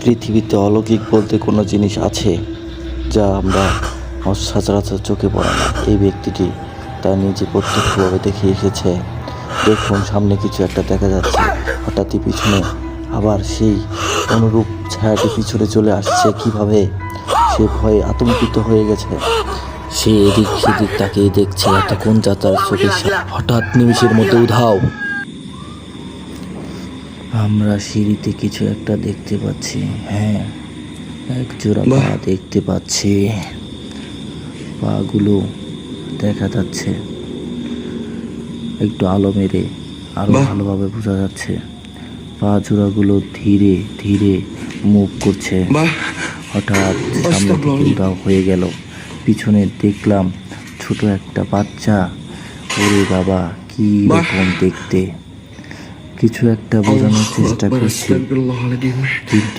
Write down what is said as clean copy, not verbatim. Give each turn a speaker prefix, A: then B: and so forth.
A: পৃথিবীতে অলৌকিক বলতে কোনো জিনিস আছে যা আমরা সচরাচর চোখে পড়ে না। এই ব্যক্তিটি তার নিজে প্রত্যক্ষভাবে দেখে এসেছে। দেখুন, সামনে কিছু একটা দেখা যাচ্ছে, হঠাৎই পিছনে আবার সেই অনুরূপ ছায়াটি পিছনে চলে আসছে। কিভাবে সে ভয়ে আতঙ্কিত হয়ে গেছে। সে এদিক সেদিক তাকিয়ে দেখছে, এতক্ষণ যাত্রার চোখের হঠাৎ নিমিষের মধ্যে উধাও। আমরা সিঁড়িতে কিছু একটা দেখতে পাচ্ছি। হ্যাঁ, এক জোড়া পা দেখতে পাচ্ছি। পাগুলো দেখা যাচ্ছে, একটু আলো মেরে আরো ভালোভাবে বোঝা যাচ্ছে। পা জোড়াগুলো ধীরে ধীরে মুভ করছে। হঠাৎ সামনে থেকে উধাও হয়ে গেল। পিছনে দেখলাম ছোট একটা বাচ্চা। ওরে বাবা, কি রকম দেখতে! কিছু একটা বোঝানোর চেষ্টা করছি, কিন্তু